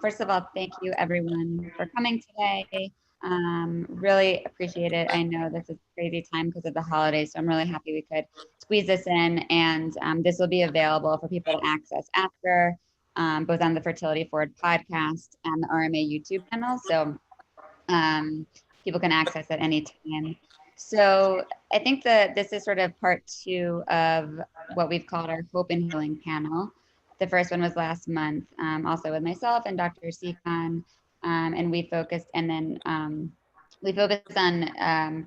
first of all, thank you everyone for coming today. Really appreciate it. I know this is a crazy time because of the holidays, so I'm really happy we could squeeze this in, and this will be available for people to access after, both on the Fertility Forward podcast and the RMA YouTube channel. So people can access at any time. So I think that this is sort of part two of what we've called our Hope and Healing panel. The first one was last month, also with myself and Dr. Sikhan, and we focused on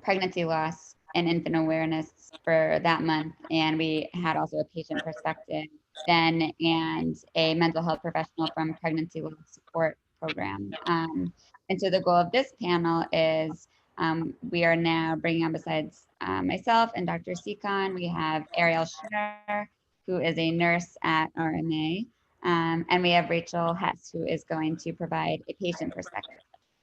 pregnancy loss and infant awareness for that month, and we had also a patient perspective then and a mental health professional from pregnancy loss support program. And so the goal of this panel is we are now bringing on, besides myself and Dr. Sikhan, we have Ariel Schnur, who is a nurse at RMA, and we have Rachel Hess, who is going to provide a patient perspective.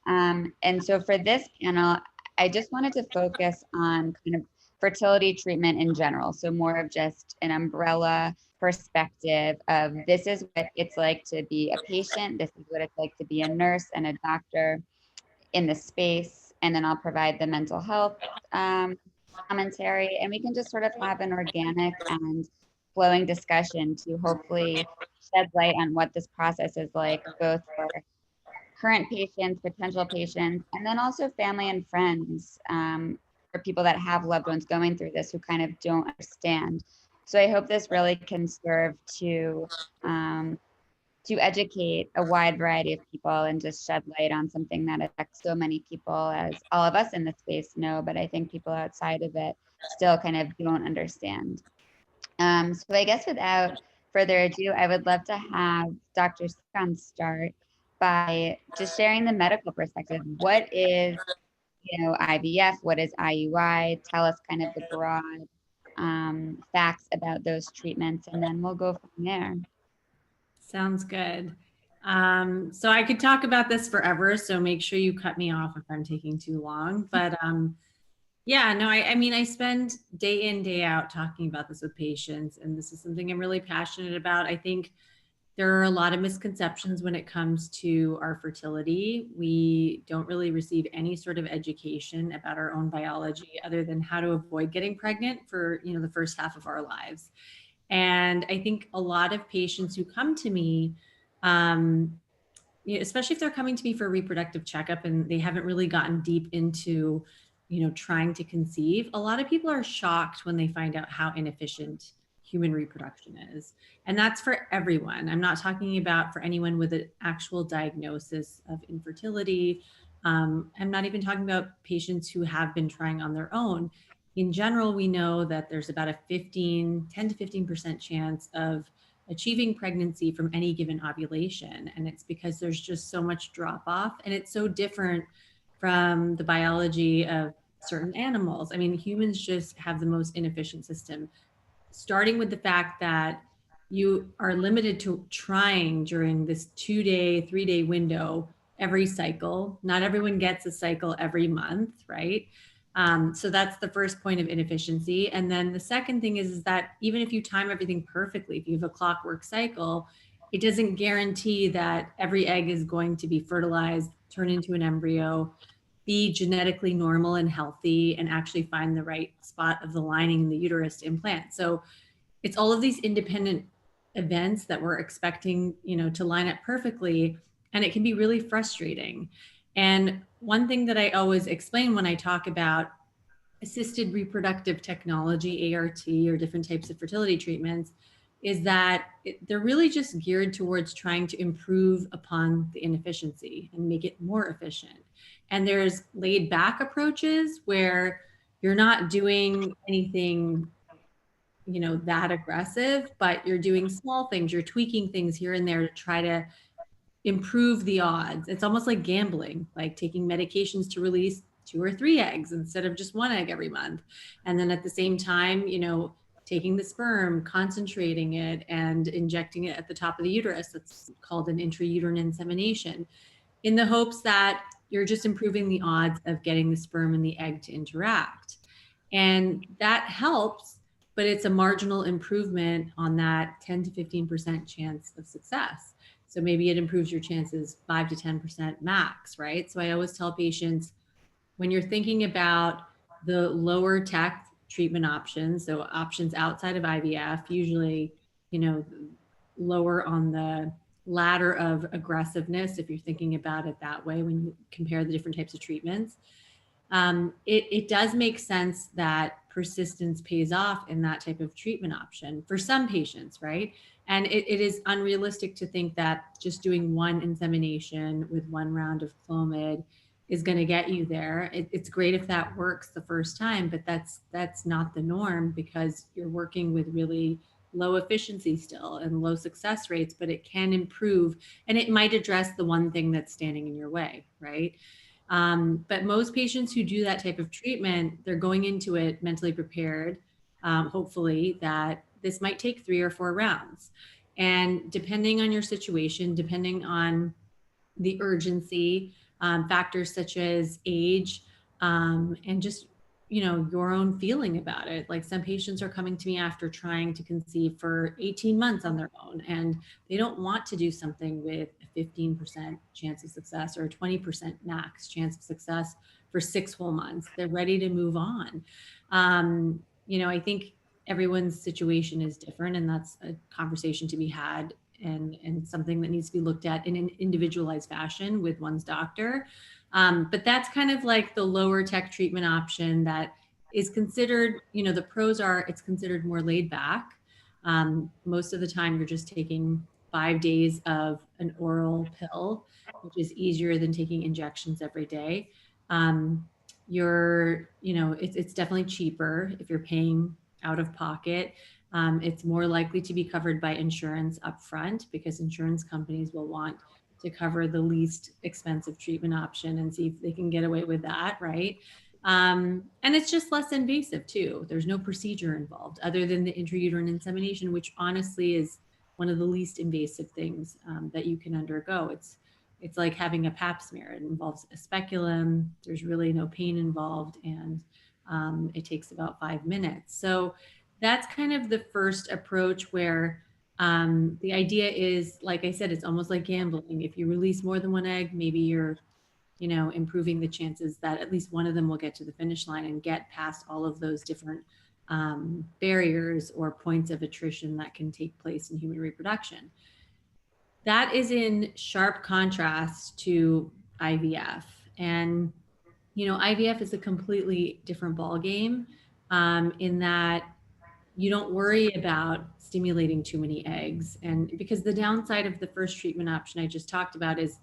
And so for this panel, I just wanted to focus on kind of fertility treatment in general. So more of just an umbrella perspective of this is what it's like to be a patient, this is what it's like to be a nurse and a doctor in the space, and then I'll provide the mental health commentary, and we can just sort of have an organic and flowing discussion to hopefully shed light on what this process is like, both for current patients, potential patients, and then also family and friends, for people that have loved ones going through this who kind of don't understand. So I hope this really can serve to educate a wide variety of people and just shed light on something that affects so many people, as all of us in this space know, but I think people outside of it still kind of don't understand. So I guess without further ado, I would love to have Dr. Sikhan start by just sharing the medical perspective. What is, IVF? What is IUI? Tell us kind of the broad facts about those treatments, and then we'll go from there. Sounds good. So I could talk about this forever, so make sure you cut me off if I'm taking too long. But yeah, no, I mean, I spend day in, day out talking about this with patients, and this is something I'm really passionate about. I think there are a lot of misconceptions when it comes to our fertility. We don't really receive any sort of education about our own biology other than how to avoid getting pregnant for, the first half of our lives. And I think a lot of patients who come to me, especially if they're coming to me for a reproductive checkup and they haven't really gotten deep into, trying to conceive, a lot of people are shocked when they find out how inefficient human reproduction is. And that's for everyone. I'm not talking about for anyone with an actual diagnosis of infertility. I'm not even talking about patients who have been trying on their own. In general, we know that there's about a 10 to 15% chance of achieving pregnancy from any given ovulation. And it's because there's just so much drop off, and it's so different from the biology of certain animals. I mean, humans just have the most inefficient system, starting with the fact that you are limited to trying during this 2-day, 3-day window every cycle. Not everyone gets a cycle every month, right? So that's the first point of inefficiency. And then the second thing is that even if you time everything perfectly, if you have a clockwork cycle, it doesn't guarantee that every egg is going to be fertilized, turn into an embryo, be genetically normal and healthy, and actually find the right spot of the lining in the uterus to implant. So it's all of these independent events that we're expecting, to line up perfectly. And it can be really frustrating. And one thing that I always explain when I talk about assisted reproductive technology, ART, or different types of fertility treatments, is that they're really just geared towards trying to improve upon the inefficiency and make it more efficient. And there's laid back approaches where you're not doing anything, that aggressive, but you're doing small things, you're tweaking things here and there to try to improve the odds. It's almost like gambling, like taking medications to release 2 or 3 eggs instead of just 1 egg every month. And then at the same time, taking the sperm, concentrating it, and injecting it at the top of the uterus. That's called an intrauterine insemination, in the hopes that you're just improving the odds of getting the sperm and the egg to interact. And that helps, but it's a marginal improvement on that 10 to 15% chance of success. So maybe it improves your chances 5 to 10% max, right? So I always tell patients, when you're thinking about the lower tech treatment options, so options outside of IVF, usually, lower on the ladder of aggressiveness, if you're thinking about it that way, when you compare the different types of treatments, it does make sense that persistence pays off in that type of treatment option for some patients, right? And it is unrealistic to think that just doing one insemination with one round of Clomid is going to get you there. It's great if that works the first time, but that's not the norm, because you're working with really low efficiency still and low success rates, but it can improve, and it might address the one thing that's standing in your way, right? But most patients who do that type of treatment, they're going into it mentally prepared, hopefully, that this might take 3 or 4 rounds. And depending on your situation, depending on the urgency, factors such as age, and just your own feeling about it. Like, some patients are coming to me after trying to conceive for 18 months on their own, and they don't want to do something with a 15% chance of success or a 20% max chance of success for 6 whole months. They're ready to move on. I think everyone's situation is different, and that's a conversation to be had, and something that needs to be looked at in an individualized fashion with one's doctor. But that's kind of like the lower tech treatment option that is considered, the pros are it's considered more laid back. Most of the time you're just taking 5 days of an oral pill, which is easier than taking injections every day. It's definitely cheaper if you're paying out of pocket. It's more likely to be covered by insurance upfront, because insurance companies will want to cover the least expensive treatment option and see if they can get away with that, right? And it's just less invasive too. There's no procedure involved other than the intrauterine insemination, which honestly is one of the least invasive things that you can undergo. It's like having a pap smear. It involves a speculum. There's really no pain involved, and it takes about 5 minutes. So that's kind of the first approach, where the idea is, like I said, it's almost like gambling. If you release more than one egg, maybe you're, improving the chances that at least one of them will get to the finish line and get past all of those different barriers or points of attrition that can take place in human reproduction. That is in sharp contrast to IVF. And, IVF is a completely different ballgame, in that you don't worry about stimulating too many eggs. And because the downside of the first treatment option I just talked about is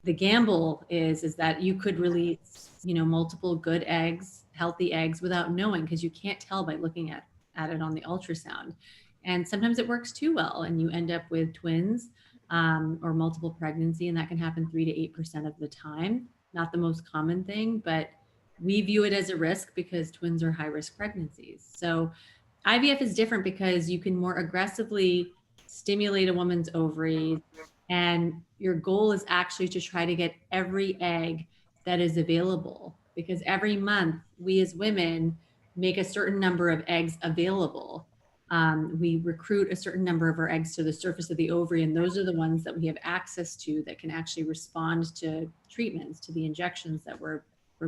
the gamble is that you could release, multiple good eggs, healthy eggs, without knowing, because you can't tell by looking at it on the ultrasound. And sometimes it works too well, and you end up with twins, or multiple pregnancy, and that can happen 3 to 8% of the time. Not the most common thing, but we view it as a risk because twins are high risk pregnancies. So IVF is different because you can more aggressively stimulate a woman's ovaries, and your goal is actually to try to get every egg that is available, because every month we as women make a certain number of eggs available. We recruit a certain number of our eggs to the surface of the ovary, and those are the ones that we have access to that can actually respond to treatments, to the injections that we're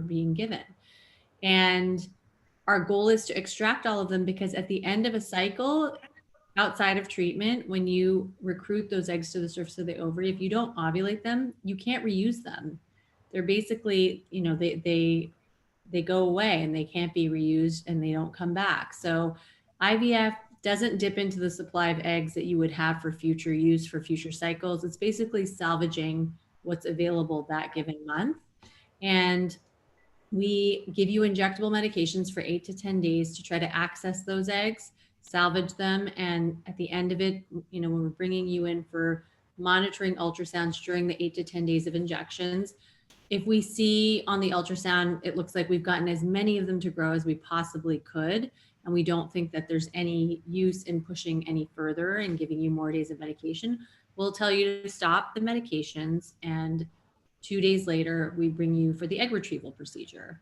being given. And our goal is to extract all of them, because at the end of a cycle, outside of treatment, when you recruit those eggs to the surface of the ovary, if you don't ovulate them, you can't reuse them. They're basically, they go away and they can't be reused, and they don't come back. So IVF doesn't dip into the supply of eggs that you would have for future use, for future cycles. It's basically salvaging what's available that given month. And we give you injectable medications for 8 to 10 days to try to access those eggs, salvage them. And at the end of it, when we're bringing you in for monitoring ultrasounds during the 8 to 10 days of injections, if we see on the ultrasound, it looks like we've gotten as many of them to grow as we possibly could, and we don't think that there's any use in pushing any further and giving you more days of medication, we'll tell you to stop the medications. And 2 days later, we bring you for the egg retrieval procedure.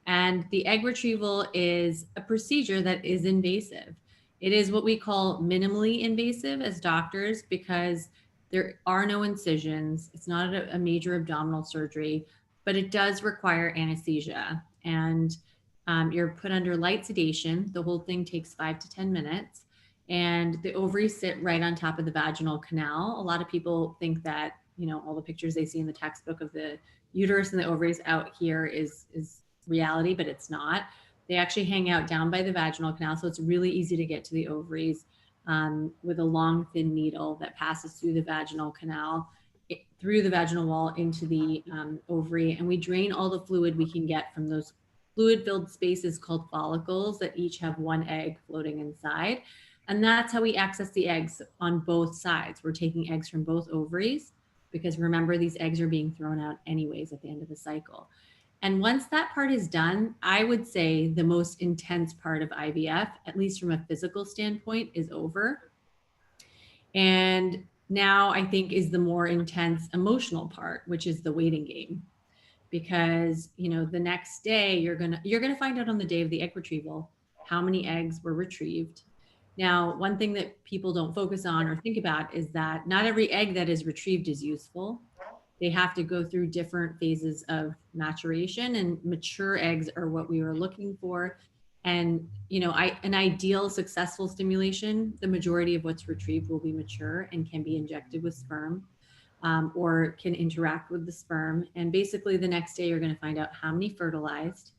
And the egg retrieval is a procedure that is invasive. It is what we call minimally invasive as doctors, because There are no incisions. It's not a major abdominal surgery, but it does require anesthesia. And you're put under light sedation. The whole thing takes 5 to 10 minutes. And the ovaries sit right on top of the vaginal canal. A lot of people think that, all the pictures they see in the textbook of the uterus and the ovaries out here is reality, but it's not. They actually hang out down by the vaginal canal. So it's really easy to get to the ovaries with a long, thin needle that passes through the vaginal canal, through the vaginal wall into the ovary. And we drain all the fluid we can get from those fluid-filled spaces called follicles that each have one egg floating inside. And that's how we access the eggs on both sides. We're taking eggs from both ovaries because remember, these eggs are being thrown out anyways at the end of the cycle. And once that part is done, I would say the most intense part of IVF, at least from a physical standpoint, is over. And now I think is the more intense emotional part, which is the waiting game. Because, the next day you're going to find out on the day of the egg retrieval how many eggs were retrieved. Now, one thing that people don't focus on or think about is that not every egg that is retrieved is useful. They have to go through different phases of maturation, and mature eggs are what we were looking for. And, an ideal successful stimulation, the majority of what's retrieved will be mature and can be injected with sperm. Or can interact with the sperm. And basically the next day you're going to find out how many fertilized,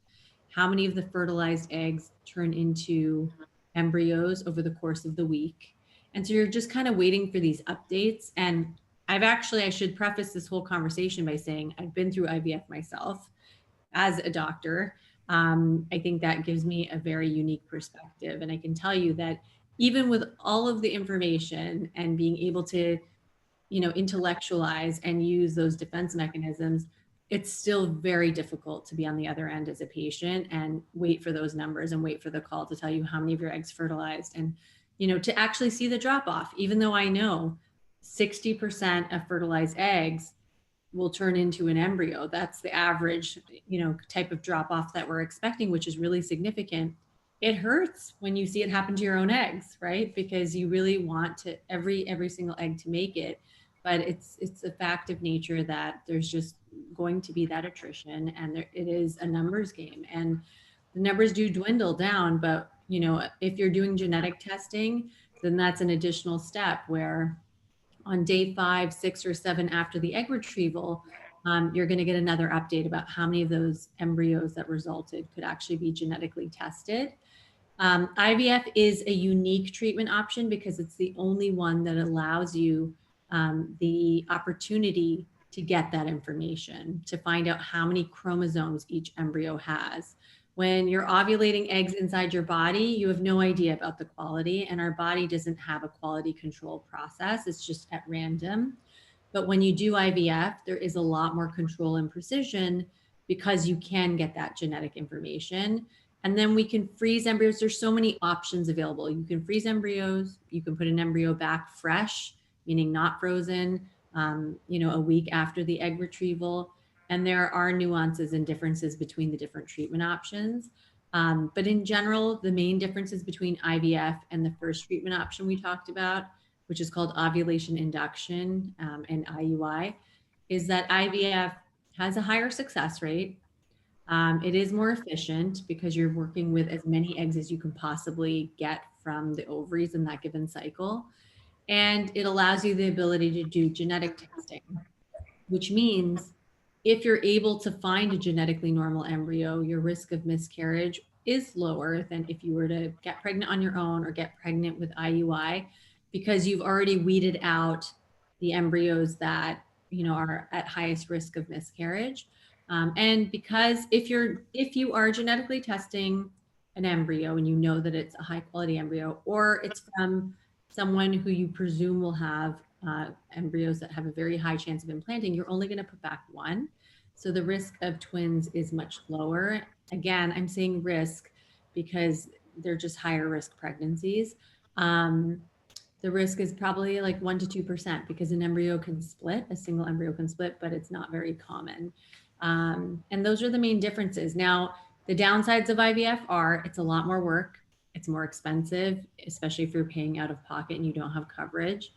how many of the fertilized eggs turn into embryos over the course of the week. And so you're just kind of waiting for these updates. And I should preface this whole conversation by saying I've been through IVF myself as a doctor. I think that gives me a very unique perspective. And I can tell you that even with all of the information and being able to intellectualize and use those defense mechanisms, it's still very difficult to be on the other end as a patient and wait for those numbers and wait for the call to tell you how many of your eggs fertilized and, to actually see the drop off, even though I know 60% of fertilized eggs will turn into an embryo. That's the average, type of drop off that we're expecting, which is really significant. It hurts when you see it happen to your own eggs, right? Because you really want to every single egg to make it. But it's a fact of nature that there's just going to be that attrition, and it is a numbers game, and the numbers do dwindle down. But if you're doing genetic testing, then that's an additional step where on day 5, 6, or 7 after the egg retrieval, you're going to get another update about how many of those embryos that resulted could actually be genetically tested. IVF is a unique treatment option because it's the only one that allows you the opportunity to get that information, to find out how many chromosomes each embryo has. When you're ovulating eggs inside your body, you have no idea about the quality, and our body doesn't have a quality control process. It's just at random. But when you do IVF, there is a lot more control and precision because you can get that genetic information. And then we can freeze embryos. There's so many options available. You can freeze embryos. You can put an embryo back fresh, meaning not frozen, a week after the egg retrieval. And there are nuances and differences between the different treatment options. But in general, the main differences between IVF and the first treatment option we talked about, which is called ovulation induction and IUI, is that IVF has a higher success rate. It is more efficient because you're working with as many eggs as you can possibly get from the ovaries in that given cycle. And it allows you the ability to do genetic testing, which means if you're able to find a genetically normal embryo, your risk of miscarriage is lower than if you were to get pregnant on your own or get pregnant with IUI, because you've already weeded out the embryos that are at highest risk of miscarriage. And because if you are genetically testing an embryo and you know that it's a high quality embryo, or it's from someone who you presume will have embryos that have a very high chance of implanting, you're only going to put back one. So the risk of twins is much lower. Again, I'm saying risk because they're just higher risk pregnancies. The risk is probably like 1 to 2% because an embryo can split, a single embryo can split, but it's not very common. And those are the main differences. Now, the downsides of IVF are it's a lot more work. It's more expensive, especially if you're paying out of pocket and you don't have coverage.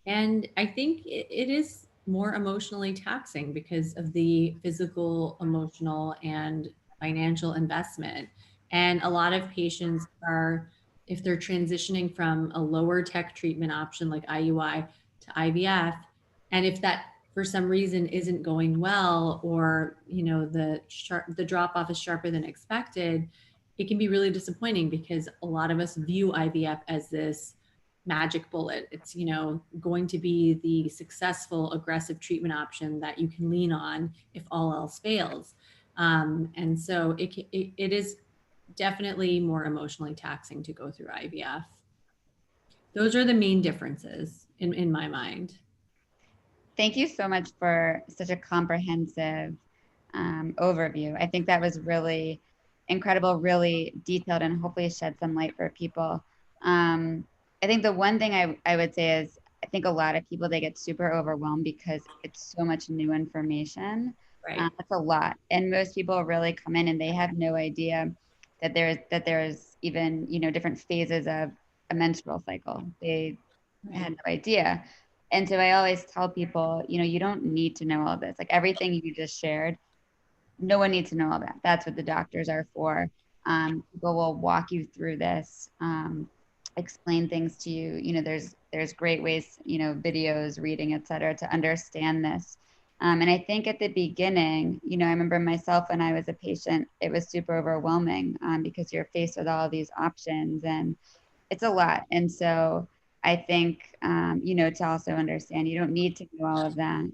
And I think it is more emotionally taxing because of the physical, emotional, and financial investment. And a lot of patients are, if they're transitioning from a lower tech treatment option like IUI to IVF, and if that for some reason isn't going well, or the drop off is sharper than expected, it can be really disappointing because a lot of us view IVF as this magic bullet. It's, going to be the successful aggressive treatment option that you can lean on if all else fails. And so it is definitely more emotionally taxing to go through IVF. Those are the main differences in my mind. Thank you so much for such a comprehensive overview. I think that was really incredible, really detailed, and hopefully shed some light for people. I think the one thing I would say is I think a lot of people, they get super overwhelmed because it's so much new information. Right. That's a lot. And most people really come in and they have no idea that there's even, different phases of a menstrual cycle. They had no idea. And so I always tell people, you don't need to know all of this. Like everything you just shared, no one needs to know all that. That's what the doctors are for. People will walk you through this, explain things to you. There's great ways, videos, reading, et cetera, to understand this. And I think at the beginning, I remember myself when I was a patient, it was super overwhelming because you're faced with all these options and it's a lot. And so I think, to also understand, you don't need to do all of that.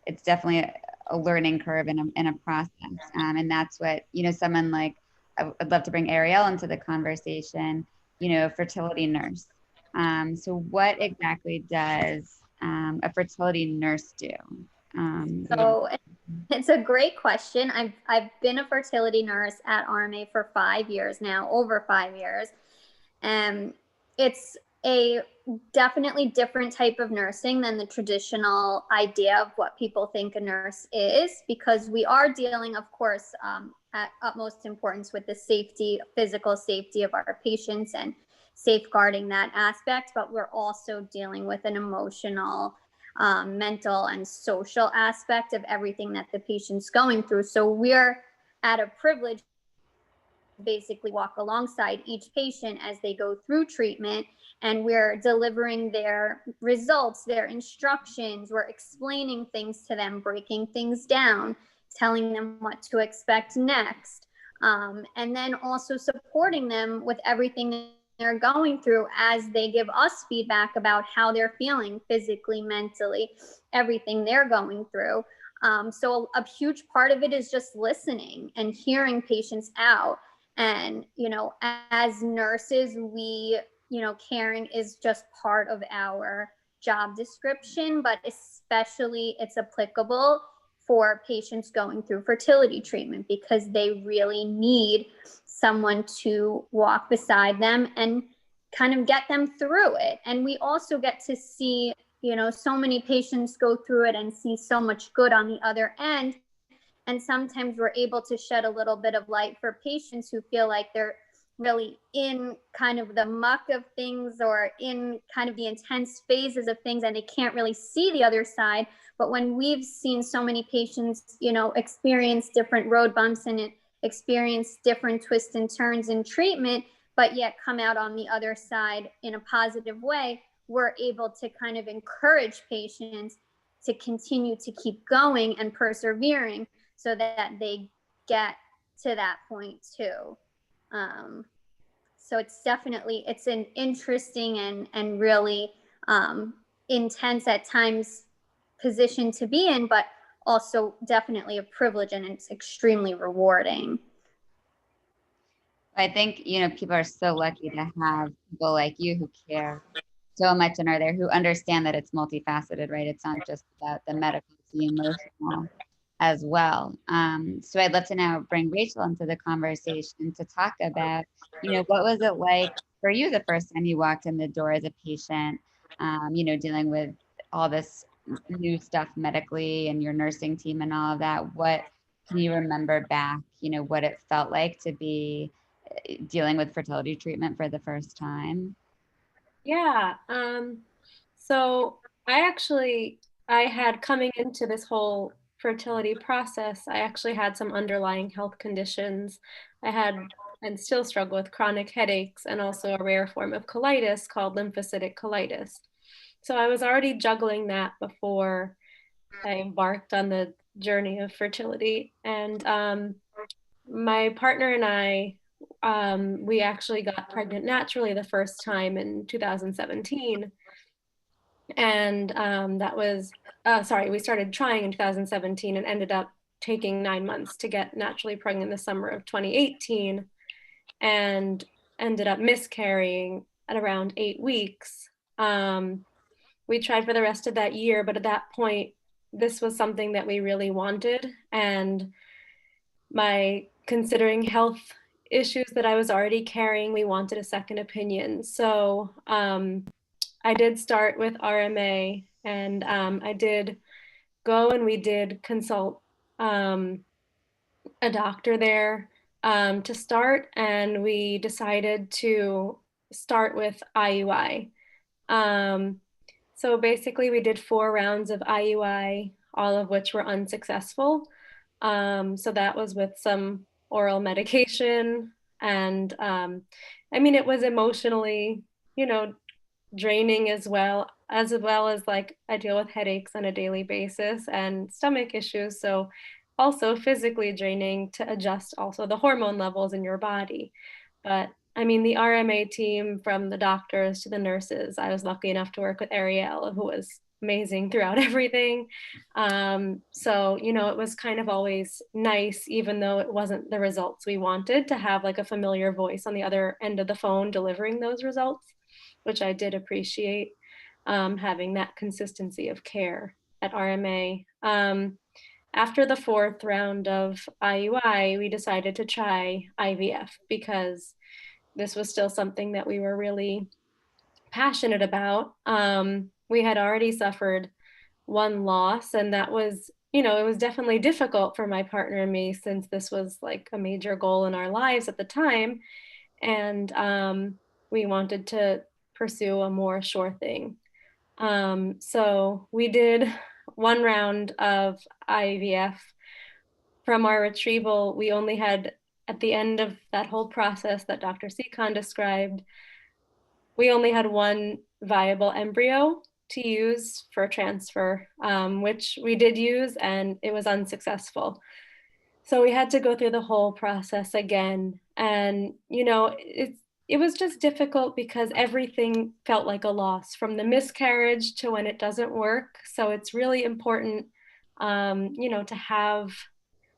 It's definitely a learning curve and a process. And that's what, someone like, I'd love to bring Ariel into the conversation, fertility nurse. So what exactly does a fertility nurse do? So it's a great question. I've been a fertility nurse at RMA for 5 years now, over 5 years. And it's a definitely different type of nursing than the traditional idea of what people think a nurse is, because we are dealing, of course, at utmost importance with the safety, physical safety of our patients and safeguarding that aspect, but we're also dealing with an emotional, mental and social aspect of everything that the patient's going through. So we're at a privilege basically walk alongside each patient as they go through treatment, and we're delivering their results, their instructions, we're explaining things to them, breaking things down, telling them what to expect next, and then also supporting them with everything they're going through as they give us feedback about how they're feeling physically, mentally, everything they're going through. So a huge part of it is just listening and hearing patients out. And, as nurses, we, caring is just part of our job description, but especially it's applicable for patients going through fertility treatment because they really need someone to walk beside them and kind of get them through it. And we also get to see, so many patients go through it and see so much good on the other end. And sometimes we're able to shed a little bit of light for patients who feel like they're really in kind of the muck of things or in kind of the intense phases of things and they can't really see the other side. But when we've seen so many patients, experience different road bumps and experience different twists and turns in treatment, but yet come out on the other side in a positive way, we're able to kind of encourage patients to continue to keep going and persevering so that they get to that point too. So it's an interesting and really intense at times position to be in, but also definitely a privilege, and it's extremely rewarding. I think, people are so lucky to have people like you who care so much and are there, who understand that it's multifaceted, right? It's not just about the medical, it's the emotional as well. So I'd love to now bring Rachel into the conversation to talk about, what was it like for you the first time you walked in the door as a patient, dealing with all this new stuff medically and your nursing team and all of that. What can you remember back, what it felt like to be dealing with fertility treatment for the first time? Yeah. So I had coming into this whole fertility process, I actually had some underlying health conditions. I had and still struggle with chronic headaches and also a rare form of colitis called lymphocytic colitis. So I was already juggling that before I embarked on the journey of fertility. And my partner and I, we actually got pregnant naturally the first time in 2017. And that was, sorry, we started trying in 2017 and ended up taking 9 months to get naturally pregnant the summer of 2018 and ended up miscarrying at around 8 weeks. We tried for the rest of that year, but at that point, this was something that we really wanted. And my considering health issues that I was already carrying, we wanted a second opinion. So I did start with RMA, and I did go and we did consult a doctor there to start, and we decided to start with IUI. So basically, we did 4 rounds of IUI, all of which were unsuccessful. So that was with some oral medication, and I mean, it was emotionally, you know, draining as well as like I deal with headaches on a daily basis and stomach issues, so also physically draining to adjust also the hormone levels in your body. But I mean, the RMA team, from the doctors to the nurses, I was lucky enough to work with Ariel, who was amazing throughout everything. So it was kind of always nice, even though it wasn't the results we wanted, to have like a familiar voice on the other end of the phone delivering those results, which I did appreciate, having that consistency of care at RMA. After the 4th round of IUI, we decided to try IVF because this was still something that we were really passionate about. We had already suffered one loss, and that was, it was definitely difficult for my partner and me, since this was like a major goal in our lives at the time. And we wanted to pursue a more sure thing. So we did 1 round of IVF. From our retrieval, we only had, at the end of that whole process that Dr. Seekon described, we only had one viable embryo to use for transfer, which we did use, and it was unsuccessful. So we had to go through the whole process again. And, it was just difficult because everything felt like a loss, from the miscarriage to when it doesn't work. So it's really important, to have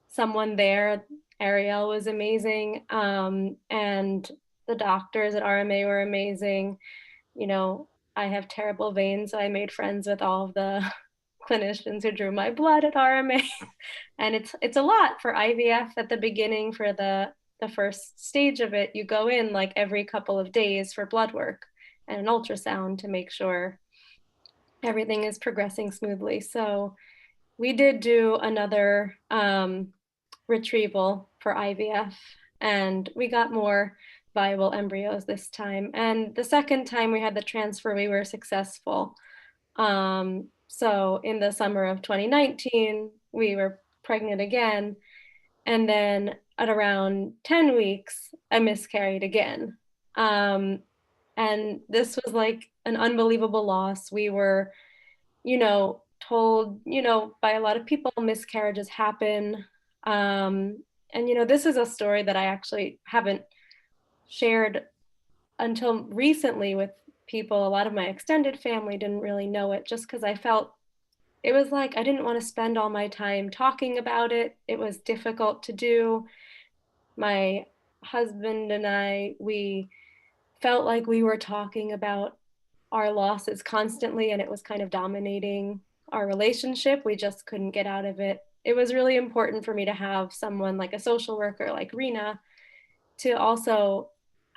someone there. Ariel was amazing. And the doctors at RMA were amazing. I have terrible veins, so I made friends with all of the clinicians who drew my blood at RMA. And it's a lot for IVF at the beginning. For the first stage of it, you go in like every couple of days for blood work and an ultrasound to make sure everything is progressing smoothly. So we did do another retrieval for IVF, and we got more viable embryos this time. And the second time we had the transfer, we were successful. So in the summer of 2019, we were pregnant again. And then at around 10 weeks, I miscarried again. And this was like an unbelievable loss. We were, told, by a lot of people, miscarriages happen. And this is a story that I actually haven't shared until recently with people. A lot of my extended family didn't really know it, just because I felt it was like I didn't want to spend all my time talking about it. It was difficult to do. My husband and I, we felt like we were talking about our losses constantly, and it was kind of dominating our relationship. We just couldn't get out of it. It was really important for me to have someone like a social worker like Rena to also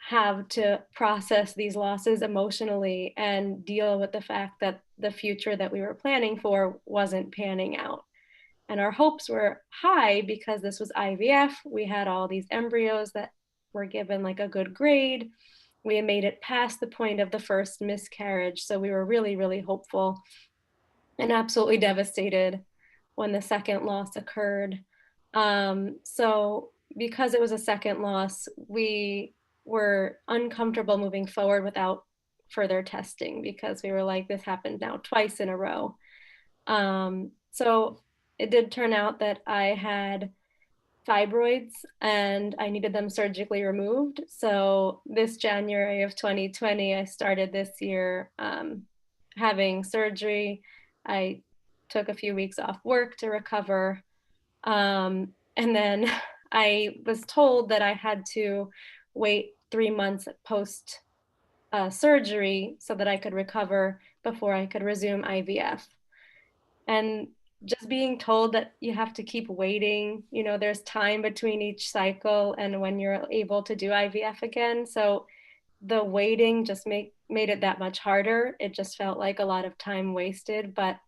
have to process these losses emotionally and deal with the fact that the future that we were planning for wasn't panning out. And our hopes were high because this was IVF. We had all these embryos that were given like a good grade. we had made it past the point of the first miscarriage. So we were really, really hopeful and absolutely devastated when the second loss occurred. So because it was a second loss, we were uncomfortable moving forward without further testing because we were like, this happened now twice in a row. So it did turn out that I had fibroids and I needed them surgically removed. So this January of 2020, I started this year having surgery. I took a few weeks off work to recover. And then I was told that I had to wait 3 months post surgery so that I could recover before I could resume IVF. And just being told that you have to keep waiting, you know, there's time between each cycle and when you're able to do IVF again. So the waiting just made it that much harder. It just felt like a lot of time wasted. But,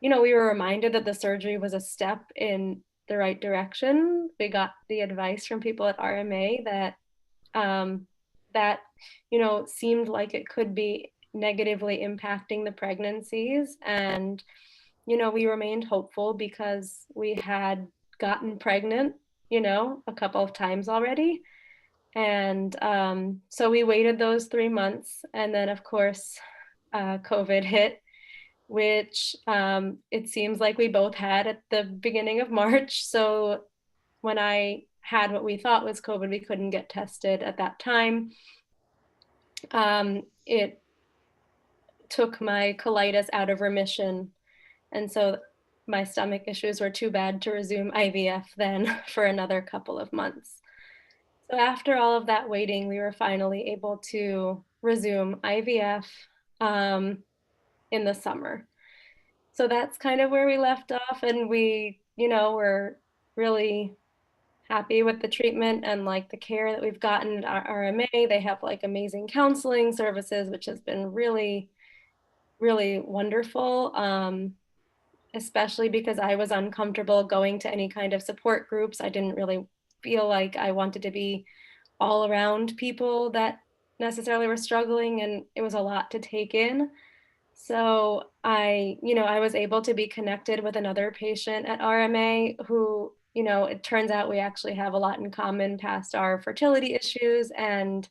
you know, we were reminded that the surgery was a step in the right direction. We got the advice from people at RMA that that, you know, seemed like it could be negatively impacting the pregnancies. And you know, we remained hopeful because we had gotten pregnant, you know, a couple of times already. And so we waited those 3 months. And then, of course, COVID hit, which it seems like we both had at the beginning of March. So when I had what we thought was COVID, we couldn't get tested at that time. It took my colitis out of remission. And so my stomach issues were too bad to resume IVF then for another couple of months. So after all of that waiting, we were finally able to resume IVF in the summer. So that's kind of where we left off. And we, you know, were really happy with the treatment and like the care that we've gotten at RMA. They have like amazing counseling services, which has been really, really wonderful. Especially because I was uncomfortable going to any kind of support groups. I didn't really feel like I wanted to be all around people that necessarily were struggling, and it was a lot to take in. So I, you know, I was able to be connected with another patient at RMA who, you know, it turns out we actually have a lot in common past our fertility issues. And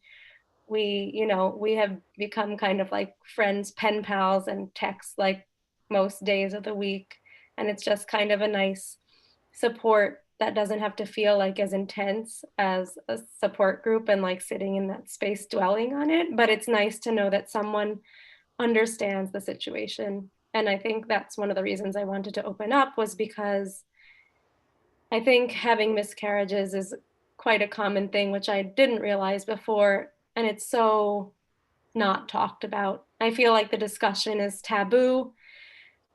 we, you know, we have become kind of like friends, pen pals, and text like most days of the week. And it's just kind of a nice support that doesn't have to feel like as intense as a support group and like sitting in that space dwelling on it. But it's nice to know that someone understands the situation. And I think that's one of the reasons I wanted to open up, was because I think having miscarriages is quite a common thing, which I didn't realize before. And it's so not talked about. I feel like the discussion is taboo.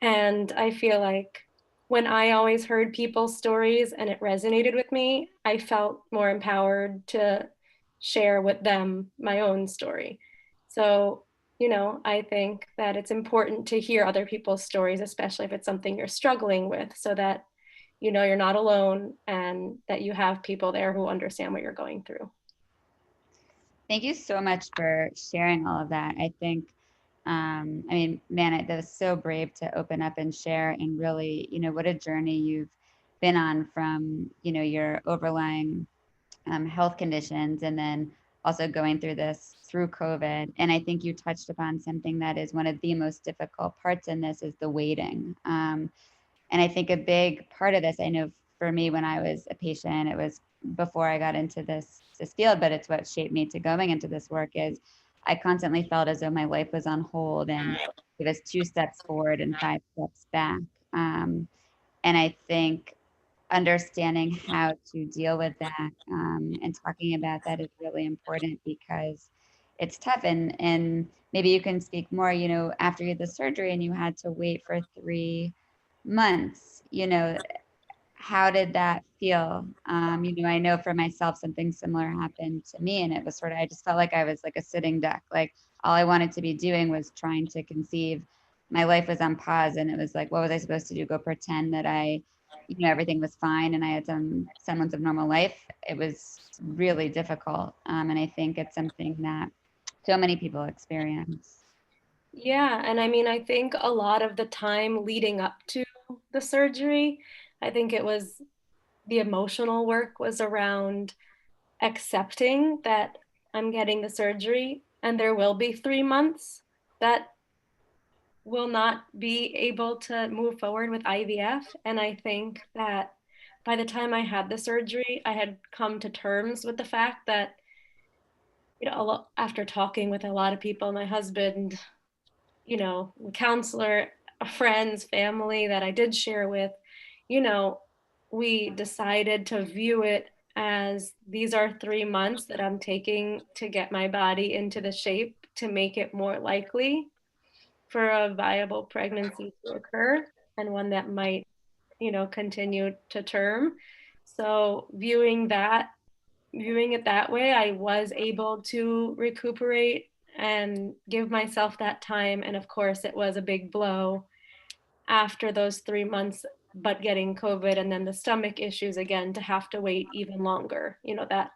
And I feel like when I always heard people's stories and it resonated with me, I felt more empowered to share with them my own story. So, you know, I think that it's important to hear other people's stories, especially if it's something you're struggling with, so that, you know, you're not alone and that you have people there who understand what you're going through. Thank you so much for sharing all of that. I think, I mean, man, that was so brave to open up and share, and really, you know, what a journey you've been on from, you know, your overlying health conditions, and then also going through this through COVID. And I think you touched upon something that is one of the most difficult parts in this, is the waiting. And I think a big part of this, I know for me when I was a patient, it was before I got into this field, but it's what shaped me to going into this work, is I constantly felt as though my life was on hold and it was 2 steps forward and 5 steps back. And I think understanding how to deal with that and talking about that is really important, because it's tough. And maybe you can speak more, you know, after you had the surgery and you had to wait for 3 months, you know, how did that feel? You know, I know for myself, something similar happened to me, and it was sort of, I just felt like I was like a sitting duck. Like all I wanted to be doing was trying to conceive. My life was on pause, and it was like, what was I supposed to do? Go pretend that you know, everything was fine and I had some semblance of normal life. It was really difficult. And I think it's something that so many people experience. Yeah, and I mean, I think a lot of the time leading up to the surgery, I think it was the emotional work was around accepting that I'm getting the surgery and there will be 3 months that will not be able to move forward with IVF. And I think that by the time I had the surgery, I had come to terms with the fact that, after talking with a lot of people, my husband, counselor, friends, family that I did share with, you know, we decided to view it as these are 3 months that I'm taking to get my body into the shape to make it more likely for a viable pregnancy to occur and one that might, continue to term. So viewing it that way, I was able to recuperate and give myself that time. And of course, it was a big blow after those 3 months, but getting COVID and then the stomach issues again to have to wait even longer. That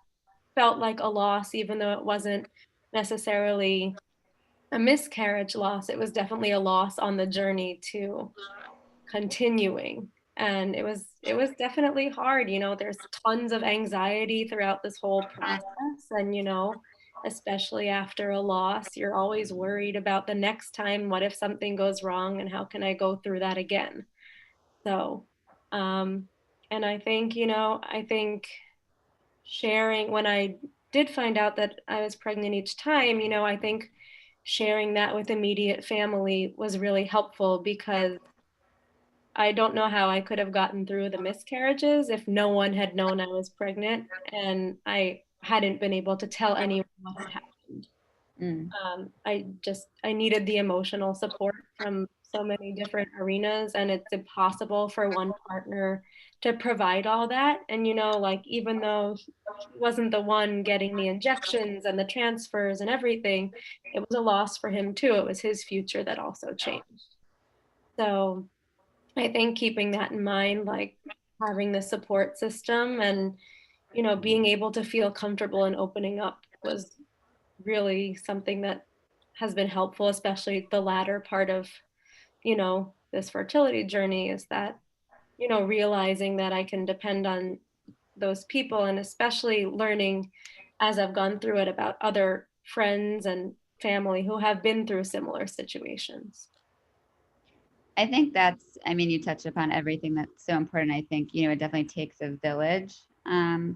felt like a loss, even though it wasn't necessarily a miscarriage loss. It was definitely a loss on the journey to continuing. And it was definitely hard. There's tons of anxiety throughout this whole process. And, especially after a loss, you're always worried about the next time. What if something goes wrong and how can I go through that again? So, and I think sharing when I did find out that I was pregnant each time, I think sharing that with immediate family was really helpful because I don't know how I could have gotten through the miscarriages if no one had known I was pregnant and I hadn't been able to tell anyone what had happened. Mm. I needed the emotional support from so many different arenas, and it's impossible for one partner to provide all that. And, like, even though he wasn't the one getting the injections and the transfers and everything, it was a loss for him too. It was his future that also changed. So I think keeping that in mind, like having the support system and, being able to feel comfortable and opening up was really something that has been helpful, especially the latter part of, this fertility journey is that, realizing that I can depend on those people and especially learning as I've gone through it about other friends and family who have been through similar situations. I think I mean, you touched upon everything that's so important. I think, it definitely takes a village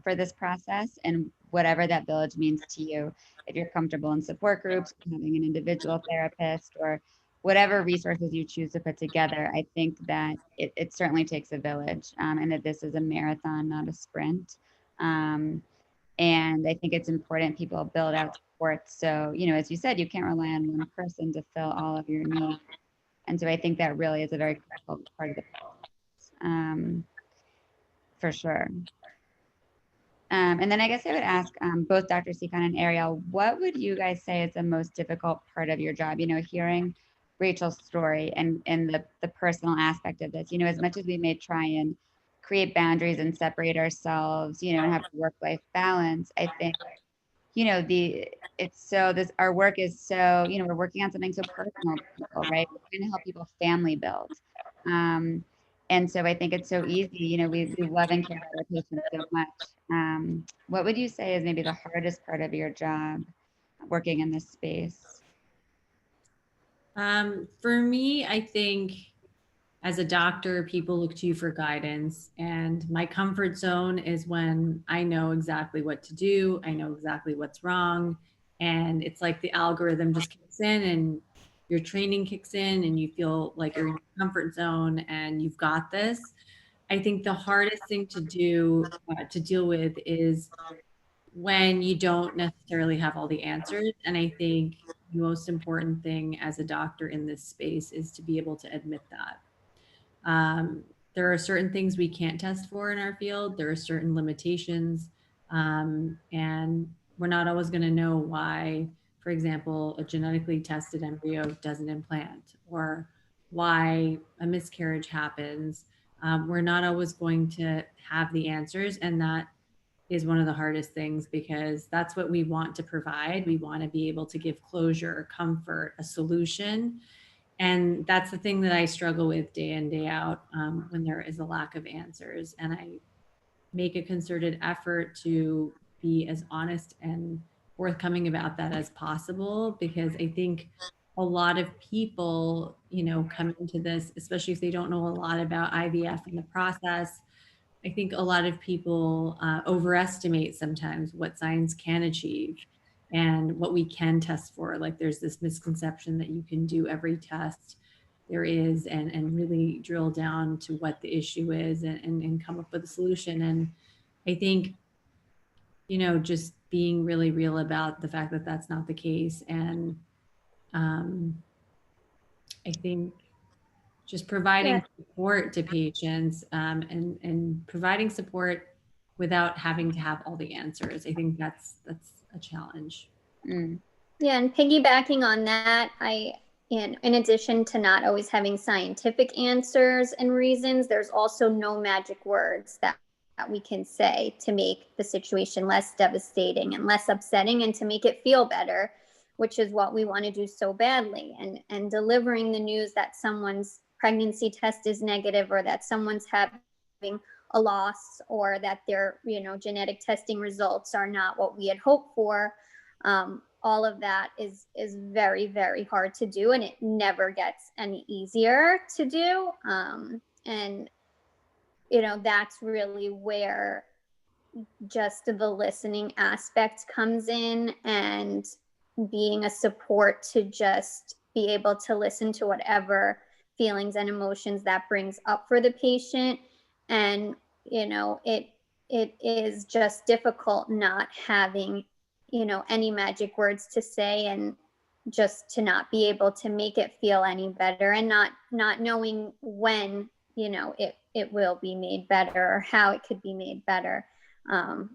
for this process, and whatever that village means to you, if you're comfortable in support groups, having an individual therapist, or whatever resources you choose to put together, I think that it certainly takes a village, and that this is a marathon, not a sprint. Um, and I think it's important people build out support. So, as you said, you can't rely on one person to fill all of your needs. And so I think that really is a very critical part of the process, for sure. And then I guess I would ask both Dr. Seacon and Ariel, what would you guys say is the most difficult part of your job? Hearing Rachel's story and the personal aspect of this, as much as we may try and create boundaries and separate ourselves, and have a work-life balance, I think, our work is so, we're working on something so personal to people, right? We're trying to help people family build. And so I think it's so easy, we love and care about our patients so much. What would you say is maybe the hardest part of your job working in this space? For me, I think as a doctor, people look to you for guidance. And my comfort zone is when I know exactly what to do, I know exactly what's wrong. And it's like the algorithm just kicks in and your training kicks in and you feel like you're in your comfort zone and you've got this. I think the hardest thing to do to deal with is when you don't necessarily have all the answers. And I think the most important thing as a doctor in this space is to be able to admit that. There are certain things we can't test for in our field. There are certain limitations. And we're not always going to know why, for example, a genetically tested embryo doesn't implant or why a miscarriage happens. We're not always going to have the answers. And that is one of the hardest things, because that's what we want to provide. We want to be able to give closure, comfort, a solution. And that's the thing that I struggle with day in, day out, when there is a lack of answers. And I make a concerted effort to be as honest and forthcoming about that as possible, because I think a lot of people, come into this, especially if they don't know a lot about IVF and the process. I think a lot of people overestimate sometimes what science can achieve and what we can test for. Like, there's this misconception that you can do every test there is, and really drill down to what the issue is, and come up with a solution. And I think, just being really real about the fact that that's not the case. And I think just providing support to patients, and providing support without having to have all the answers. I think that's a challenge. Yeah, and piggybacking on that, in addition to not always having scientific answers and reasons, there's also no magic words that we can say to make the situation less devastating and less upsetting, and to make it feel better, which is what we want to do so badly. And delivering the news that someone's pregnancy test is negative, or that someone's having a loss, or that their genetic testing results are not what we had hoped for. All of that is very, very hard to do, and it never gets any easier to do. And that's really where just the listening aspect comes in, and being a support to just be able to listen to whatever feelings and emotions that brings up for the patient. And it is just difficult not having any magic words to say, and just to not be able to make it feel any better, and not knowing when it will be made better, or how it could be made better.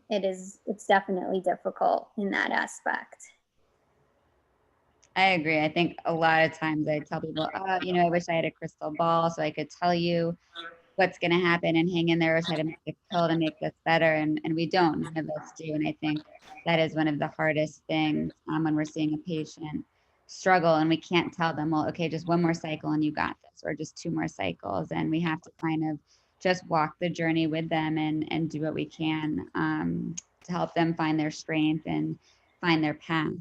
It's definitely difficult in that aspect. I agree. I think a lot of times I tell people, I wish I had a crystal ball so I could tell you what's going to happen and hang in there, or try to make a pill to make this better. And we don't, none of us do. And I think that is one of the hardest things when we're seeing a patient struggle, and we can't tell them, well, okay, just one more cycle and you got this, or just two more cycles. And we have to kind of just walk the journey with them, and do what we can to help them find their strength and find their path.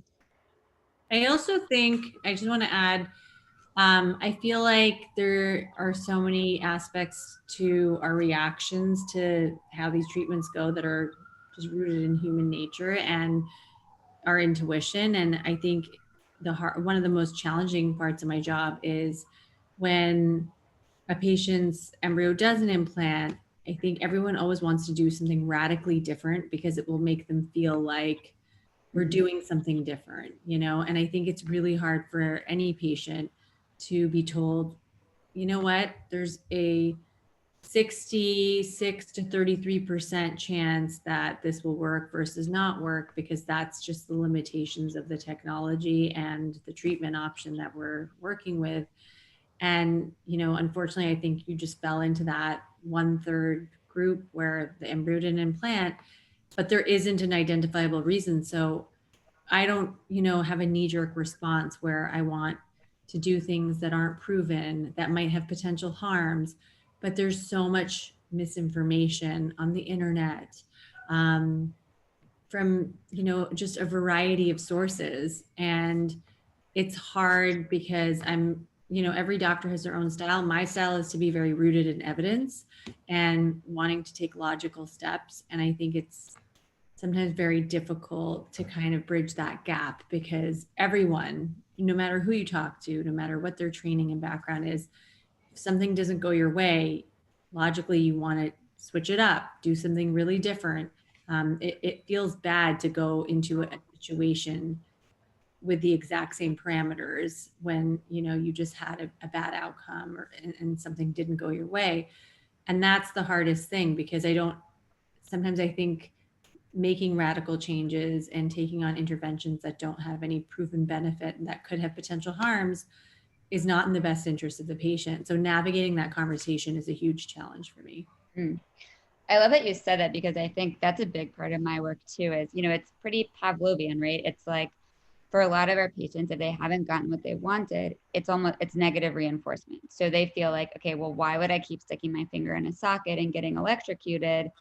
I also think, I just want to add, I feel like there are so many aspects to our reactions to how these treatments go that are just rooted in human nature and our intuition. And I think one of the most challenging parts of my job is when a patient's embryo does an implant. I think everyone always wants to do something radically different, because it will make them feel like we're doing something different, and I think it's really hard for any patient to be told, what, there's a 66 to 33% chance that this will work versus not work, because that's just the limitations of the technology and the treatment option that we're working with. And, unfortunately, I think you just fell into that 1/3 group where the embryo didn't implant, but there isn't an identifiable reason. So I don't, have a knee-jerk response where I want to do things that aren't proven, that might have potential harms. But there's so much misinformation on the internet, from, just a variety of sources. And it's hard because every doctor has their own style. My style is to be very rooted in evidence and wanting to take logical steps. And I think it's sometimes very difficult to kind of bridge that gap, because everyone, no matter who you talk to, no matter what their training and background is, if something doesn't go your way, logically you want to switch it up, do something really different. It feels bad to go into a situation with the exact same parameters when you just had a bad outcome, and something didn't go your way. And that's the hardest thing, because sometimes I think making radical changes and taking on interventions that don't have any proven benefit and that could have potential harms is not in the best interest of the patient. So navigating that conversation is a huge challenge for me. I love that you said that, because I think that's a big part of my work too, is, it's pretty Pavlovian, right? It's like, for a lot of our patients, if they haven't gotten what they wanted, it's negative reinforcement. So they feel like, okay, well, why would I keep sticking my finger in a socket and getting electrocuted?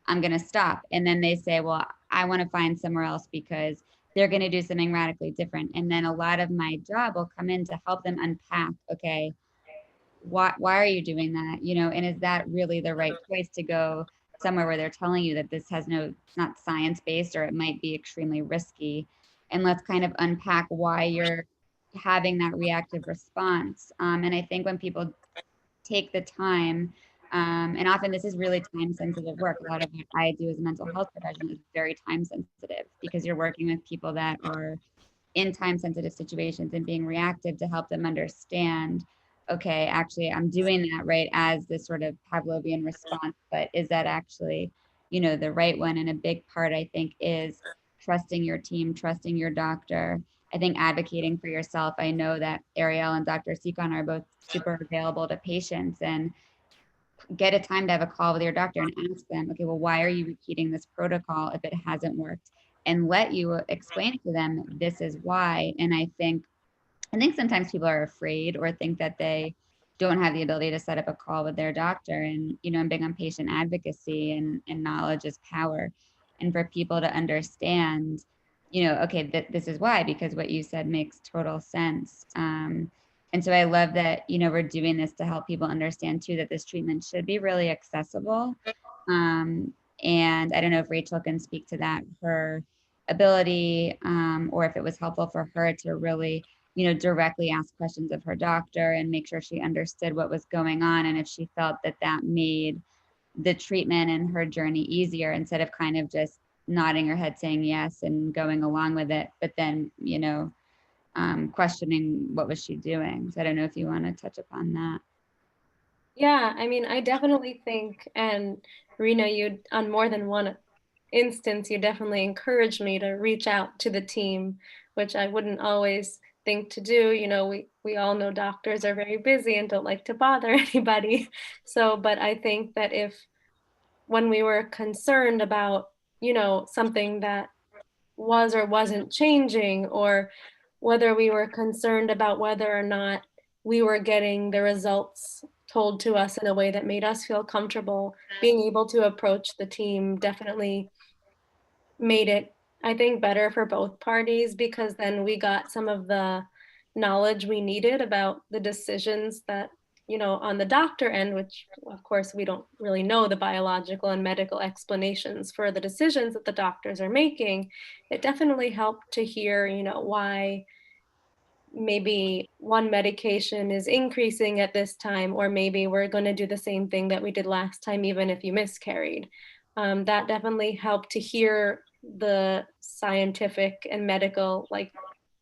I'm going to stop. And then they say, well, I want to find somewhere else because they're going to do something radically different. And then a lot of my job will come in to help them unpack, okay, why are you doing that? And is that really the right place to go somewhere where they're telling you that it's not science based, or it might be extremely risky? And let's kind of unpack why you're having that reactive response. And I think when people take the time, and often this is really time sensitive work. A lot of what I do as a mental health professional is very time sensitive, because you're working with people that are in time sensitive situations and being reactive to help them understand, okay, actually I'm doing that right as this sort of Pavlovian response, but is that actually, the right one? And a big part, I think, is trusting your team, trusting your doctor. I think advocating for yourself. I know that Ariel and Dr. Sikon are both super available to patients, and get a time to have a call with your doctor and ask them, okay, well, why are you repeating this protocol if it hasn't worked? And let you explain to them, this is why. And I think sometimes people are afraid or think that they don't have the ability to set up a call with their doctor. And, I'm big on patient advocacy, and knowledge is power. And for people to understand, okay, this is why, because what you said makes total sense. And so I love that, we're doing this to help people understand too, that this treatment should be really accessible. And I don't know if Rachel can speak to that, her ability, or if it was helpful for her to really, directly ask questions of her doctor and make sure she understood what was going on. And if she felt that that made the treatment and her journey easier, instead of kind of just nodding her head saying yes and going along with it, but then, questioning what was she doing. So I don't know if you want to touch upon that. Yeah, I mean, I definitely think, and Rena, you on more than one instance, you definitely encouraged me to reach out to the team, which I wouldn't always think to do. We all know doctors are very busy and don't like to bother anybody. So, but I think that when we were concerned about, something that was or wasn't changing, or whether we were concerned about whether or not we were getting the results told to us in a way that made us feel comfortable, being able to approach the team definitely made it, I think, better for both parties, because then we got some of the knowledge we needed about the decisions that, on the doctor end, which of course we don't really know the biological and medical explanations for the decisions that the doctors are making. It definitely helped to hear, why maybe one medication is increasing at this time, or maybe we're going to do the same thing that we did last time, even if you miscarried. That definitely helped to hear the scientific and medical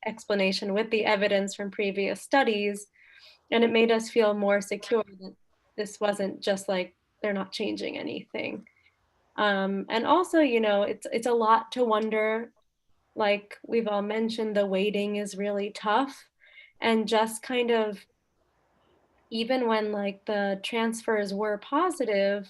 explanation with the evidence from previous studies. And it made us feel more secure that this wasn't just like they're not changing anything. And also, it's a lot to wonder, like we've all mentioned, the waiting is really tough. And just kind of, even when the transfers were positive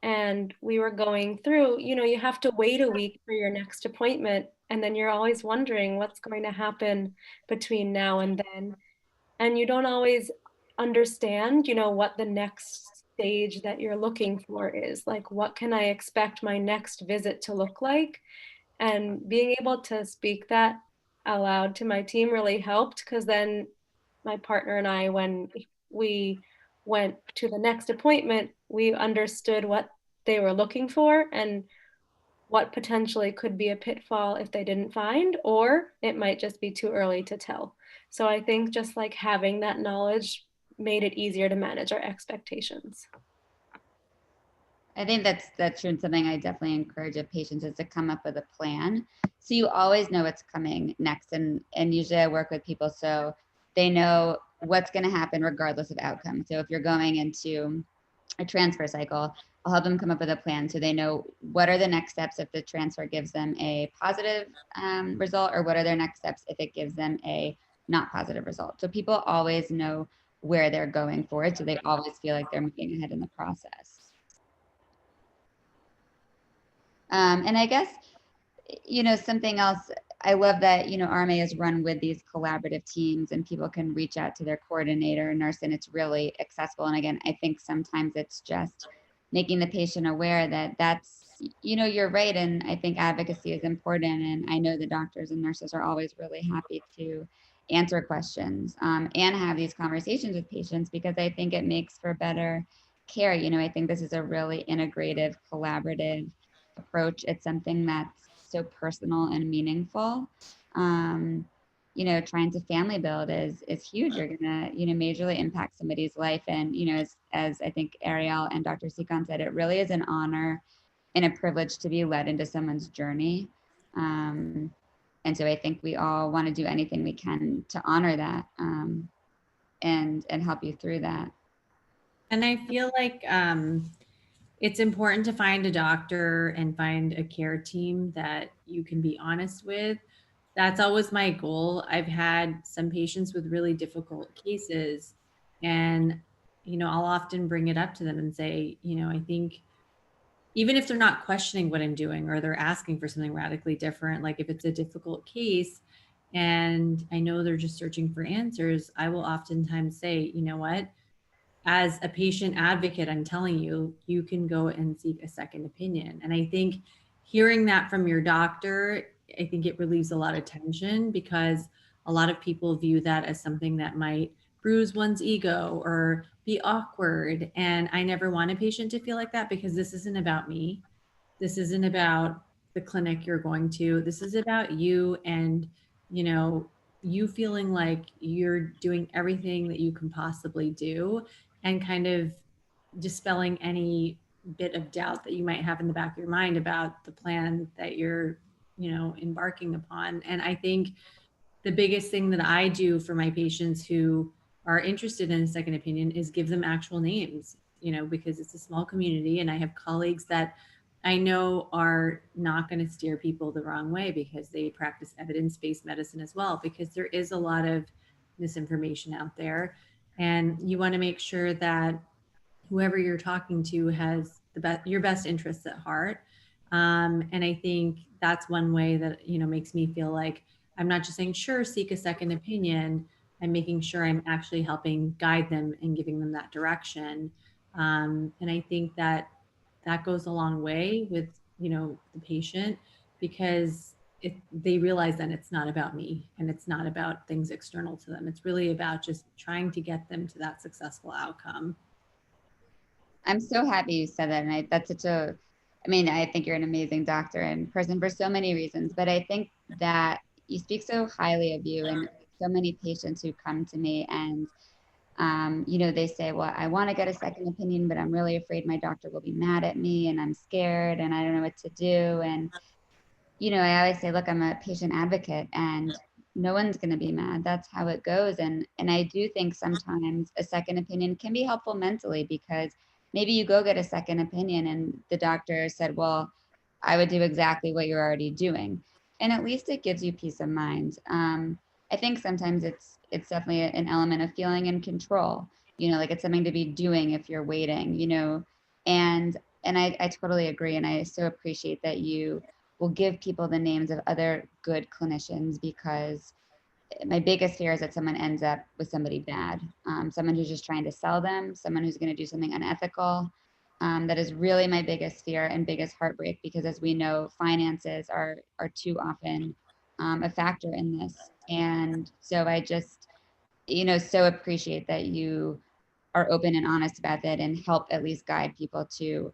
and we were going through, you have to wait a week for your next appointment. And then you're always wondering what's going to happen between now and then. And you don't always understand, what the next stage that you're looking for is. Like, what can I expect my next visit to look like? And being able to speak that aloud to my team really helped, because then my partner and I, when we went to the next appointment, we understood what they were looking for and what potentially could be a pitfall if they didn't find, or it might just be too early to tell. So I think just having that knowledge made it easier to manage our expectations. I think that's true, and something I definitely encourage of patients is to come up with a plan, so you always know what's coming next. And usually I work with people so they know what's going to happen regardless of outcome. So if you're going into a transfer cycle, I'll help them come up with a plan so they know what are the next steps if the transfer gives them a positive result, or what are their next steps if it gives them a not positive result. So people always know where they're going forward, so they always feel like they're moving ahead in the process. And I guess, something else, I love that, RMA is run with these collaborative teams and people can reach out to their coordinator or nurse and it's really accessible. And again, I think sometimes it's just making the patient aware that that's, you're right. And I think advocacy is important. And I know the doctors and nurses are always really happy to answer questions and have these conversations with patients because I think it makes for better care. I think this is a really integrative, collaborative approach. It's something that's so personal and meaningful. Trying to family build is huge. You're gonna, majorly impact somebody's life. And, as I think Ariel and Dr. Sikon said, it really is an honor and a privilege to be led into someone's journey. And so I think we all want to do anything we can to honor that and help you through that. And I feel like it's important to find a doctor and find a care team that you can be honest with. That's always my goal. I've had some patients with really difficult cases, and I'll often bring it up to them and say, I think even if they're not questioning what I'm doing or they're asking for something radically different, like if it's a difficult case and I know they're just searching for answers, I will oftentimes say, you know what? As a patient advocate, I'm telling you, you can go and seek a second opinion. And I think hearing that from your doctor, I think it relieves a lot of tension because a lot of people view that as something that might bruise one's ego or be awkward. And I never want a patient to feel like that because this isn't about me. This isn't about the clinic you're going to. This is about you and, you feeling like you're doing everything that you can possibly do and kind of dispelling any bit of doubt that you might have in the back of your mind about the plan that you're, embarking upon. And I think the biggest thing that I do for my patients who are interested in a second opinion is give them actual names, because it's a small community and I have colleagues that I know are not going to steer people the wrong way because they practice evidence-based medicine as well, because there is a lot of misinformation out there. And you want to make sure that whoever you're talking to has your best interests at heart. And I think that's one way that, makes me feel like I'm not just saying, sure, seek a second opinion. I'm making sure I'm actually helping guide them and giving them that direction. And I think that goes a long way with, the patient because they realize that it's not about me and it's not about things external to them. It's really about just trying to get them to that successful outcome. I'm so happy you said that. And I think you're an amazing doctor and person for so many reasons, but I think that you speak so highly of you and so many patients who come to me and, they say, well, I want to get a second opinion, but I'm really afraid my doctor will be mad at me and I'm scared and I don't know what to do. And, I always say, look, I'm a patient advocate and no one's going to be mad. That's how it goes. And I do think sometimes a second opinion can be helpful mentally because maybe you go get a second opinion and the doctor said, well, I would do exactly what you're already doing. And at least it gives you peace of mind. I think sometimes it's definitely an element of feeling in control, like it's something to be doing if you're waiting, and I totally agree. And I so appreciate that you will give people the names of other good clinicians because my biggest fear is that someone ends up with somebody bad, someone who's just trying to sell them, someone who's going to do something unethical. That is really my biggest fear and biggest heartbreak because, as we know, finances are too often a factor in this. And so I just, so appreciate that you are open and honest about that and help at least guide people to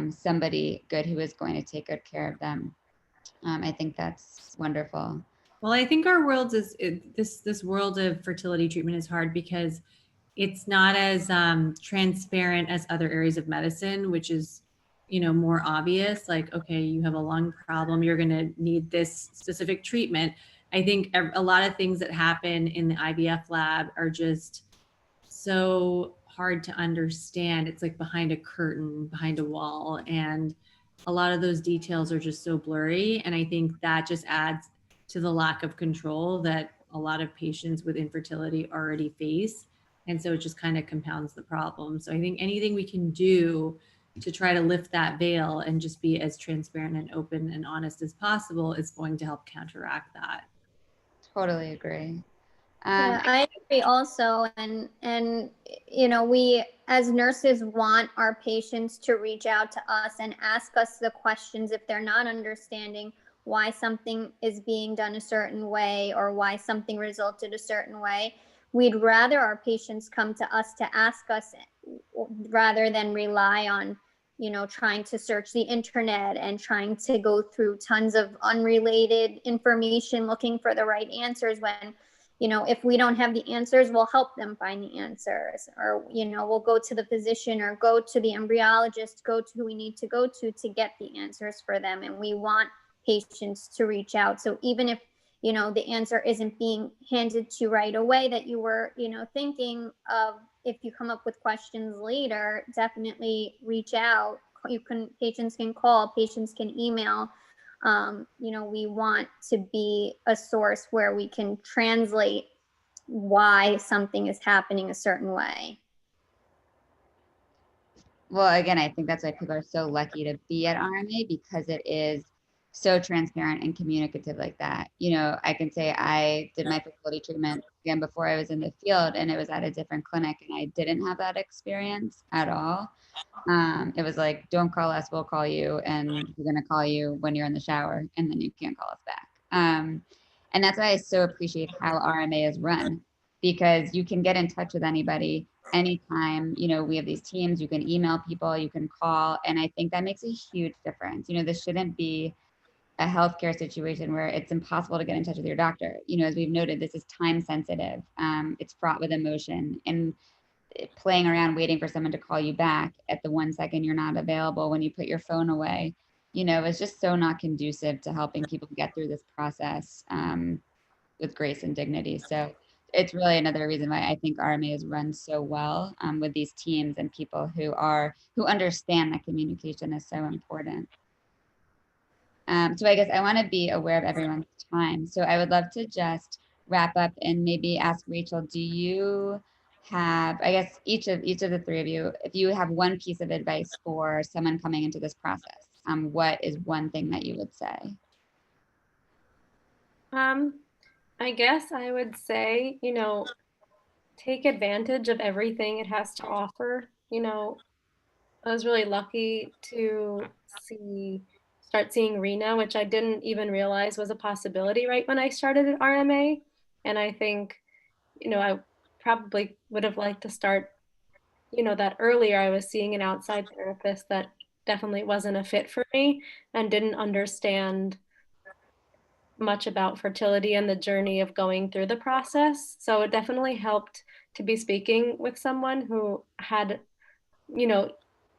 somebody good who is going to take good care of them. I think that's wonderful. Well, I think our world this world of fertility treatment is hard because it's not as transparent as other areas of medicine, which is, more obvious. Like, okay, you have a lung problem, you're going to need this specific treatment. I think a lot of things that happen in the IVF lab are just so hard to understand. It's like behind a curtain, behind a wall. And a lot of those details are just so blurry. And I think that just adds to the lack of control that a lot of patients with infertility already face. And so it just kind of compounds the problem. So I think anything we can do to try to lift that veil and just be as transparent and open and honest as possible is going to help counteract that. Totally agree. Yeah, I agree also. And you know, we as nurses want our patients to reach out to us and ask us the questions if they're not understanding why something is being done a certain way or why something resulted a certain way. We'd rather our patients come to us to ask us rather than rely on, you know, trying to search the internet and trying to go through tons of unrelated information looking for the right answers when, you know, if we don't have the answers, we'll help them find the answers, or, you know, we'll go to the physician or go to the embryologist, go to who we need to go to get the answers for them. And we want patients to reach out. So even if, you know, the answer isn't being handed to you right away that you were, you know, thinking of, if you come up with questions later, definitely reach out. You can, patients can call, patients can email. You know, we want to be a source where we can translate why something is happening a certain way. Well, again, I think that's why people are so lucky to be at RMA, because it is so transparent and communicative like that. You know, I can say I did my fertility treatment again before I was in the field, and it was at a different clinic, and I didn't have that experience at all. It was like, don't call us, we'll call you, and we're gonna call you when you're in the shower, and then you can't call us back. And that's why I so appreciate how RMA is run, because you can get in touch with anybody anytime. You know, we have these teams, you can email people, you can call, and I think that makes a huge difference. You know, this shouldn't be a healthcare situation where it's impossible to get in touch with your doctor. You know, as we've noted, this is time sensitive. It's fraught with emotion, and playing around waiting for someone to call you back at the 1 second you're not available when you put your phone away, you know, it's just so not conducive to helping people get through this process with grace and dignity. So it's really another reason why I think RMA is run so well, with these teams and people who understand that communication is so important. So I guess I want to be aware of everyone's time. So I would love to just wrap up and maybe ask Rachel, do you have, I guess each of the three of you, if you have one piece of advice for someone coming into this process, what is one thing that you would say? I guess I would say, you know, take advantage of everything it has to offer. You know, I was really lucky to start seeing Rena, which I didn't even realize was a possibility right when I started at RMA. And I think, you know, I probably would have liked to start, you know, that earlier. I was seeing an outside therapist that definitely wasn't a fit for me and didn't understand much about fertility and the journey of going through the process. So it definitely helped to be speaking with someone who had, you know,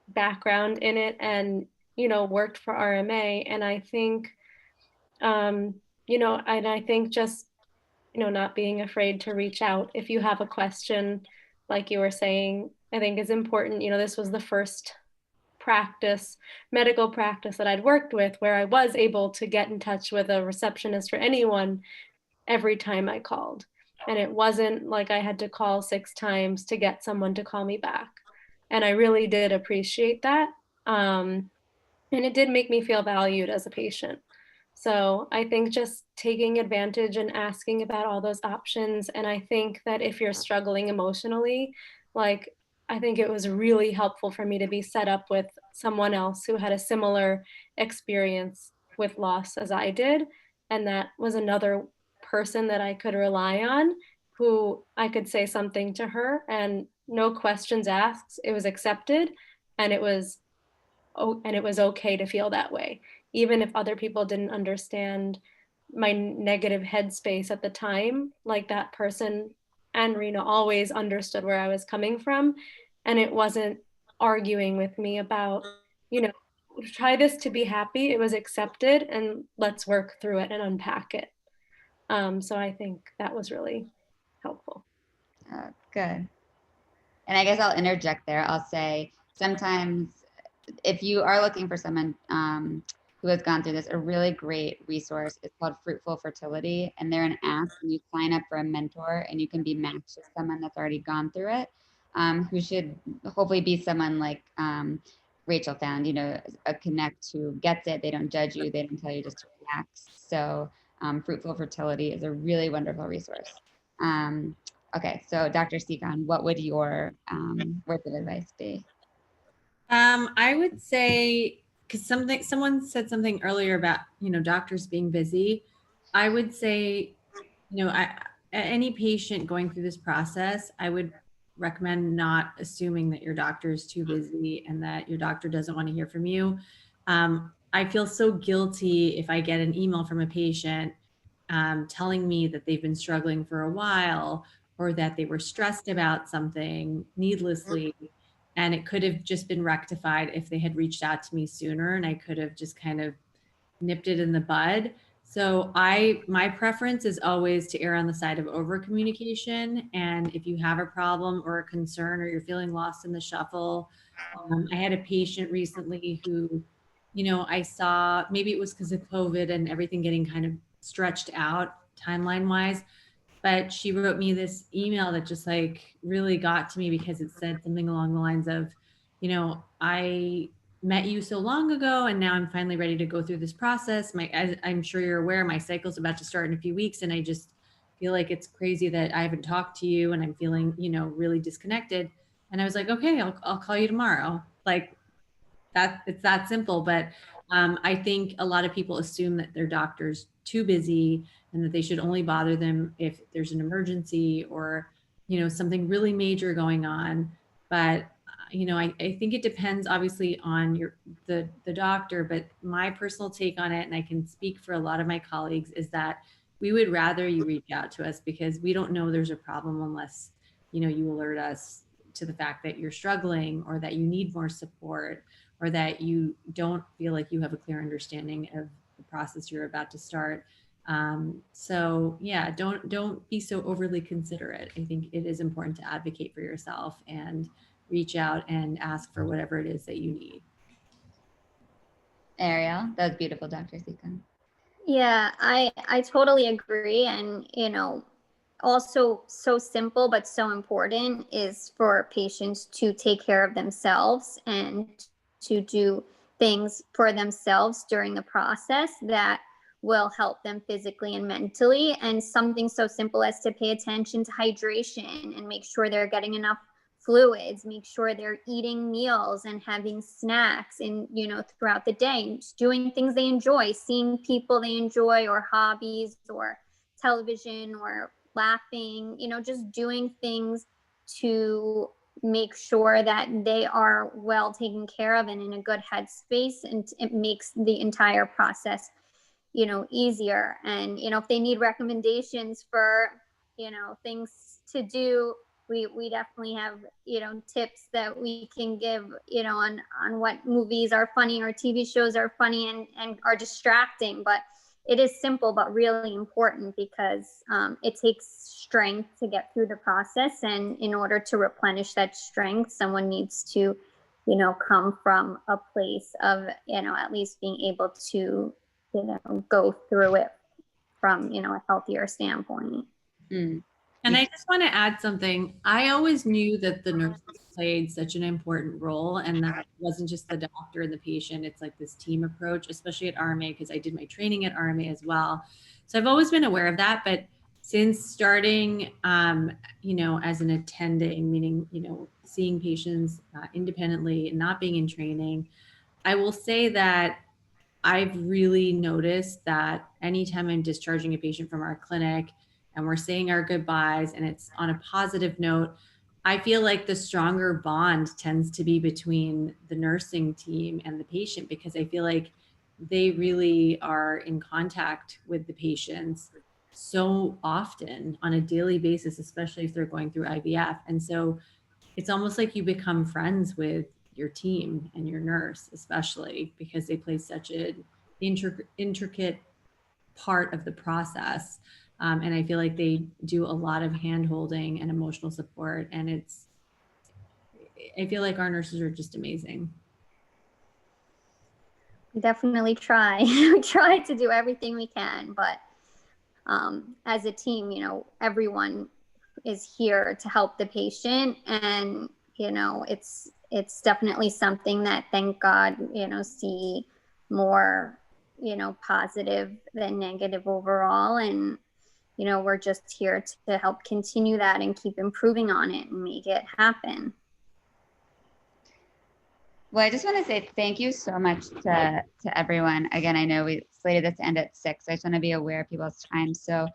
background in it and, you know, worked for RMA. And I think, you know, and I think just, you know, not being afraid to reach out if you have a question, like you were saying, I think is important. You know, this was the first medical practice that I'd worked with where I was able to get in touch with a receptionist for anyone every time I called. And it wasn't like I had to call 6 times to get someone to call me back. And I really did appreciate that. And it did make me feel valued as a patient. So I think just taking advantage and asking about all those options. And I think that if you're struggling emotionally, like, I think it was really helpful for me to be set up with someone else who had a similar experience with loss as I did. And that was another person that I could rely on, who I could say something to her and no questions asked. It was accepted, and it was okay to feel that way, even if other people didn't understand my negative headspace at the time. Like, that person and Rena always understood where I was coming from, and it wasn't arguing with me about, you know, try this to be happy. It was accepted, and let's work through it and unpack it. So I think that was really helpful. Good. And I guess I'll interject there. I'll say sometimes if you are looking for someone who has gone through this, a really great resource is called Fruitful Fertility. And they're an app, and you sign up for a mentor and you can be matched with someone that's already gone through it, who should hopefully be someone like Rachel found, a connect who gets it. They don't judge you. They don't tell you just to relax. So Fruitful Fertility is a really wonderful resource. Okay, so Dr. Seegon, what would your words of advice be? I would say, because someone said something earlier about, doctors being busy. I would say, any patient going through this process, I would recommend not assuming that your doctor is too busy and that your doctor doesn't want to hear from you. I feel so guilty if I get an email from a patient telling me that they've been struggling for a while, or that they were stressed about something needlessly. And it could have just been rectified if they had reached out to me sooner, and I could have just kind of nipped it in the bud. So my preference is always to err on the side of over communication. And if you have a problem or a concern, or you're feeling lost in the shuffle, I had a patient recently who, I saw, maybe it was because of COVID and everything getting kind of stretched out timeline wise, but she wrote me this email that just like really got to me, because it said something along the lines of, I met you so long ago, and now I'm finally ready to go through this process. As I'm sure you're aware, my cycle's about to start in a few weeks, and I just feel like it's crazy that I haven't talked to you, and I'm feeling, really disconnected. And I was like, okay, I'll call you tomorrow. Like, it's that simple. But I think a lot of people assume that their doctor's too busy and that they should only bother them if there's an emergency or, something really major going on. But I think it depends obviously on the doctor, but my personal take on it, and I can speak for a lot of my colleagues, is that we would rather you reach out to us, because we don't know there's a problem unless, you alert us to the fact that you're struggling, or that you need more support, or that you don't feel like you have a clear understanding of the process you're about to start. So yeah, don't be so overly considerate. I think it is important to advocate for yourself and reach out and ask for whatever it is that you need. Ariel, that was beautiful, Dr. Seegon. Yeah, I totally agree. And, also so simple but so important is for patients to take care of themselves and to do things for themselves during the process that will help them physically and mentally. And something so simple as to pay attention to hydration and make sure they're getting enough fluids, make sure they're eating meals and having snacks and, throughout the day, just doing things they enjoy, seeing people they enjoy, or hobbies, or television, or laughing, just doing things to make sure that they are well taken care of and in a good headspace. And it makes the entire process, easier. And, if they need recommendations for, things to do, we definitely have, tips that we can give, on what movies are funny or TV shows are funny and are distracting. But it is simple but really important, because it takes strength to get through the process. And in order to replenish that strength, someone needs to, come from a place of, at least being able to, go through it from, a healthier standpoint. Mm. And I just want to add something. I always knew that the nurses played such an important role, and that it wasn't just the doctor and the patient. It's like this team approach, especially at RMA, because I did my training at RMA as well. So I've always been aware of that. But since starting, as an attending, meaning, seeing patients independently and not being in training, I will say that I've really noticed that anytime I'm discharging a patient from our clinic and we're saying our goodbyes and it's on a positive note, I feel like the stronger bond tends to be between the nursing team and the patient, because I feel like they really are in contact with the patients so often on a daily basis, especially if they're going through IVF. And so it's almost like you become friends with your team and your nurse, especially because they play such an intricate part of the process. And I feel like they do a lot of hand holding and emotional support. And I feel like our nurses are just amazing. We definitely try. We try to do everything we can, but as a team, everyone is here to help the patient. And, it's definitely something that, thank God, see more, positive than negative overall. And, we're just here to help continue that and keep improving on it and make it happen. Well, I just want to say thank you so much to everyone. Again, I know we slated this to end at 6. So I just want to be aware of people's time. So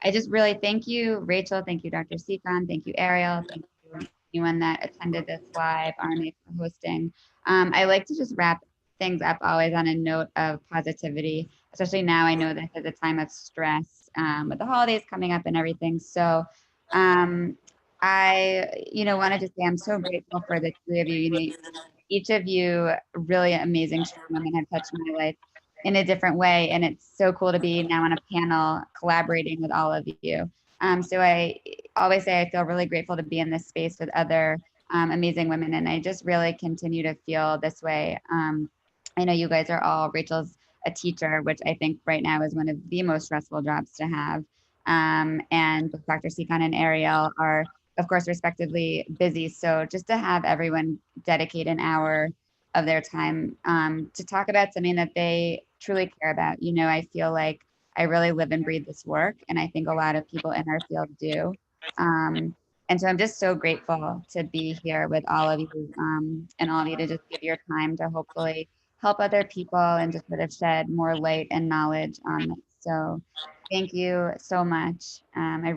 I just really thank you, Rachel. Thank you, Dr. Sikon. Thank you, Ariel. Thank you, anyone that attended this live, RMA for hosting. I like to just wrap things up always on a note of positivity, especially now. I know this is a time of stress with the holidays coming up and everything. So I, want to just say I'm so grateful for the three of you. Each of you really amazing strong women have touched my life in a different way. And it's so cool to be now on a panel collaborating with all of you. So I always say I feel really grateful to be in this space with other amazing women. And I just really continue to feel this way. I know you guys are all, Rachel's a teacher, which I think right now is one of the most stressful jobs to have. And both Dr. Sikon and Ariel are, of course, respectively busy. So just to have everyone dedicate an hour of their time to talk about something that they truly care about. I feel like I really live and breathe this work, and I think a lot of people in our field do. And so I'm just so grateful to be here with all of you and all of you to just give your time to hopefully help other people and just sort of shed more light and knowledge on this. So thank you so much. I